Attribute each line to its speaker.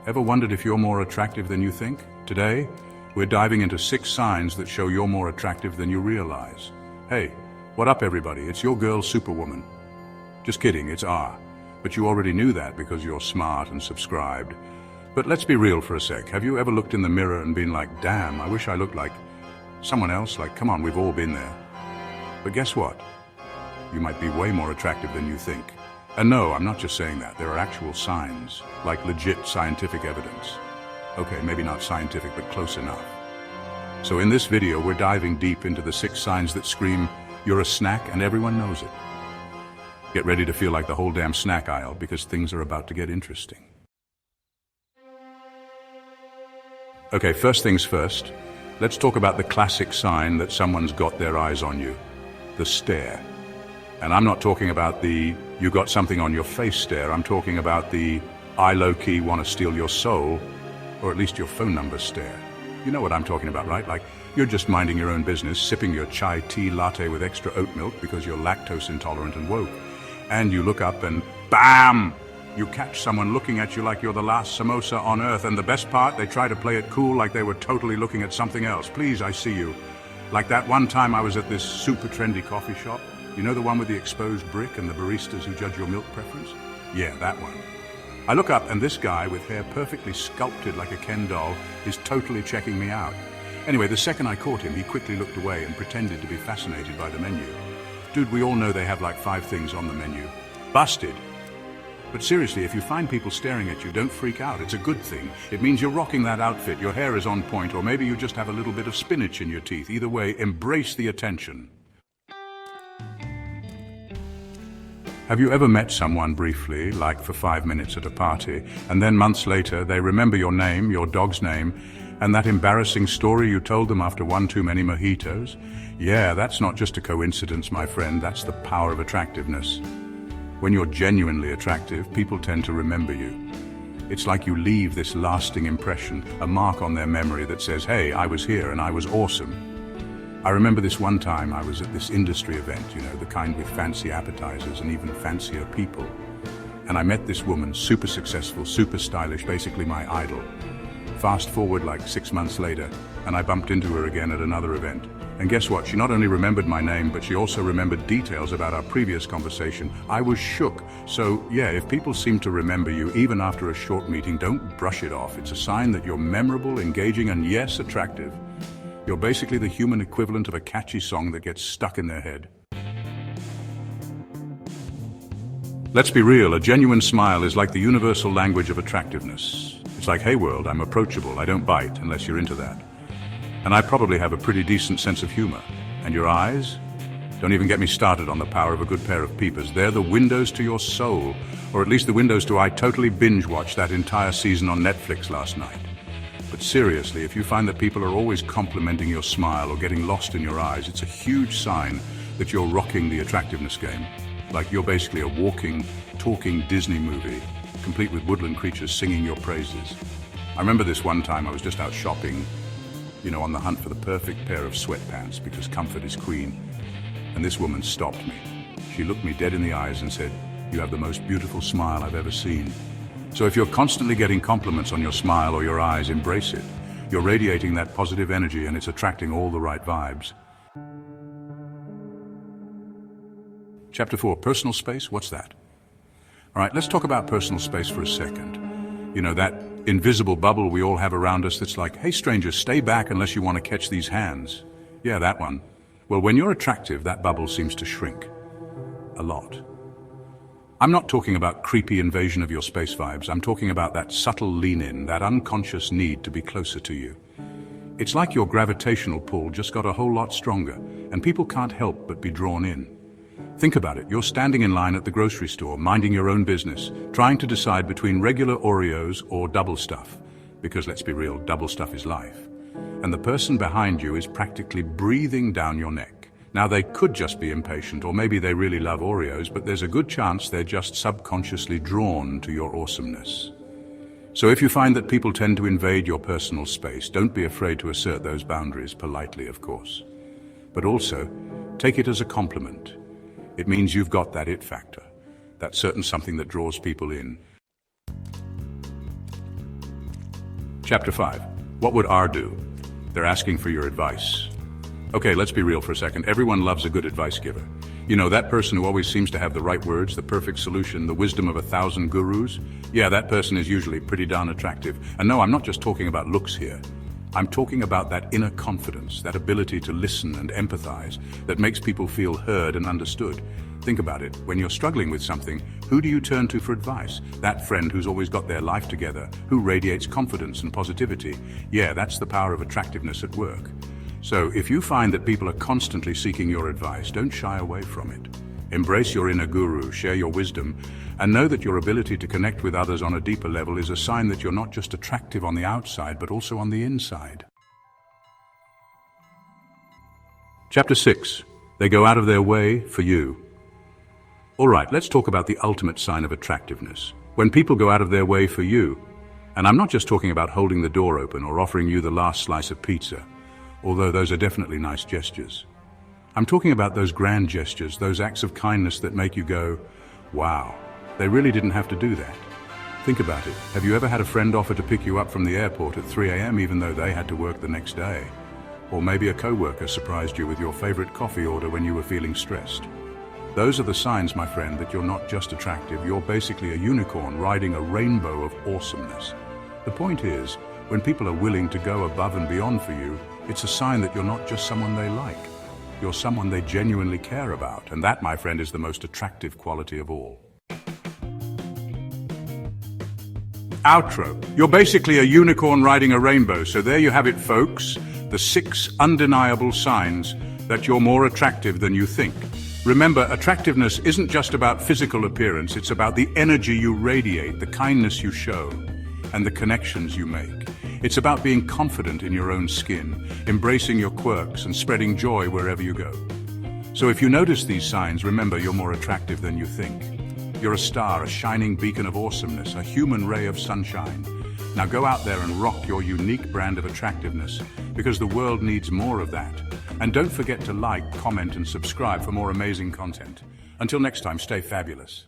Speaker 1: Ever wondered if you're more attractive than you think? Today, we're diving into 6 signs that show you're more attractive than you realize. Hey, what up everybody? It's your girl Superwoman. Just kidding, it's R. But you already knew that because you're smart and subscribed. But let's be real for a sec. Have you ever looked in the mirror and been like, damn, I wish I looked like someone else? Like, come on, we've all been there. But guess what? You might be way more attractive than you think. And no, I'm not just saying that. There are actual signs, like legit scientific evidence. Okay, maybe not scientific, but close enough. So in this video, we're diving deep into the 6 signs that scream, you're a snack and everyone knows it. Get ready to feel like the whole damn snack aisle because things are about to get interesting. Okay, first things first, let's talk about the classic sign that someone's got their eyes on you, the stare. And I'm not talking about the you got something on your face stare. I'm talking about the I low-key want to steal your soul, or at least your phone number stare. You know what I'm talking about, right? Like you're just minding your own business, sipping your chai tea latte with extra oat milk because you're lactose intolerant and woke. And you look up and BAM! You catch someone looking at you like you're the last samosa on earth. And the best part, they try to play it cool like they were totally looking at something else. Please, I see you. Like that one time I was at this super trendy coffee shop. You know the one with the exposed brick and the baristas who judge your milk preference? Yeah, that one. I look up and this guy with hair perfectly sculpted like a Ken doll is totally checking me out. Anyway, the second I caught him, he quickly looked away and pretended to be fascinated by the menu. Dude, we all know they have like 5 things on the menu. Busted. But seriously, if you find people staring at you, don't freak out. It's a good thing. It means you're rocking that outfit, your hair is on point, or maybe you just have a little bit of spinach in your teeth. Either way, embrace the attention. Have you ever met someone briefly, like for 5 minutes at a party, and then months later they remember your name, your dog's name, and that embarrassing story you told them after one too many mojitos? Yeah, that's not just a coincidence, my friend. That's the power of attractiveness. When you're genuinely attractive, people tend to remember you. It's like you leave this lasting impression, a mark on their memory that says, hey, I was here and I was awesome. I remember this one time I was at this industry event, you know, the kind with fancy appetizers and even fancier people. And I met this woman, super successful, super stylish, basically my idol. Fast forward like 6 months later, and I bumped into her again at another event. And guess what? She not only remembered my name, but she also remembered details about our previous conversation. I was shook. So yeah, if people seem to remember you, even after a short meeting, don't brush it off. It's a sign that you're memorable, engaging, and yes, attractive. You're basically the human equivalent of a catchy song that gets stuck in their head. Let's be real, a genuine smile is like the universal language of attractiveness. It's like, hey world, I'm approachable, I don't bite unless you're into that. And I probably have a pretty decent sense of humor. And your eyes? Don't even get me started on the power of a good pair of peepers. They're the windows to your soul, or at least the windows to I totally binge-watched that entire season on Netflix last night. But seriously, if you find that people are always complimenting your smile or getting lost in your eyes, it's a huge sign that you're rocking the attractiveness game. Like you're basically a walking, talking Disney movie, complete with woodland creatures singing your praises. I remember this one time I was just out shopping, you know, on the hunt for the perfect pair of sweatpants because comfort is queen. And this woman stopped me. She looked me dead in the eyes and said, "You have the most beautiful smile I've ever seen." So if you're constantly getting compliments on your smile or your eyes, embrace it. You're radiating that positive energy and it's attracting all the right vibes. Chapter 4, personal space, what's that? All right, let's talk about personal space for a second. You know, that invisible bubble we all have around us that's like, hey stranger, stay back unless you want to catch these hands. Yeah, that one. Well, when you're attractive, that bubble seems to shrink. A lot. I'm not talking about creepy invasion of your space vibes. I'm talking about that subtle lean-in, that unconscious need to be closer to you. It's like your gravitational pull just got a whole lot stronger, and people can't help but be drawn in. Think about it. You're standing in line at the grocery store, minding your own business, trying to decide between regular Oreos or double stuff. Because let's be real, double stuff is life. And the person behind you is practically breathing down your neck. Now, they could just be impatient, or maybe they really love Oreos, but there's a good chance they're just subconsciously drawn to your awesomeness. So if you find that people tend to invade your personal space, don't be afraid to assert those boundaries, politely, of course. But also, take it as a compliment. It means you've got that it factor, that certain something that draws people in. Chapter 5. What would R do? They're asking for your advice. Okay, let's be real for a second. Everyone loves a good advice giver. You know, that person who always seems to have the right words, the perfect solution, the wisdom of 1,000 gurus? Yeah, that person is usually pretty darn attractive. And no, I'm not just talking about looks here. I'm talking about that inner confidence, that ability to listen and empathize that makes people feel heard and understood. Think about it. When you're struggling with something, who do you turn to for advice? That friend who's always got their life together, who radiates confidence and positivity. Yeah, that's the power of attractiveness at work. So if you find that people are constantly seeking your advice, don't shy away from it. Embrace your inner guru, share your wisdom, and know that your ability to connect with others on a deeper level is a sign that you're not just attractive on the outside, but also on the inside. Chapter 6. They go out of their way for you. All right, let's talk about the ultimate sign of attractiveness. When people go out of their way for you, and I'm not just talking about holding the door open or offering you the last slice of pizza, although those are definitely nice gestures. I'm talking about those grand gestures, those acts of kindness that make you go, wow, they really didn't have to do that. Think about it. Have you ever had a friend offer to pick you up from the airport at 3 a.m. even though they had to work the next day? Or maybe a coworker surprised you with your favorite coffee order when you were feeling stressed. Those are the signs, my friend, that you're not just attractive, you're basically a unicorn riding a rainbow of awesomeness. The point is, when people are willing to go above and beyond for you, it's a sign that you're not just someone they like. You're someone they genuinely care about, and that, my friend, is the most attractive quality of all. Outro. You're basically a unicorn riding a rainbow, so there you have it, folks. The 6 undeniable signs that you're more attractive than you think. Remember, attractiveness isn't just about physical appearance, it's about the energy you radiate, the kindness you show, and the connections you make. It's about being confident in your own skin, embracing your quirks, and spreading joy wherever you go. So if you notice these signs, remember you're more attractive than you think. You're a star, a shining beacon of awesomeness, a human ray of sunshine. Now go out there and rock your unique brand of attractiveness, because the world needs more of that. And don't forget to like, comment, and subscribe for more amazing content. Until next time, stay fabulous.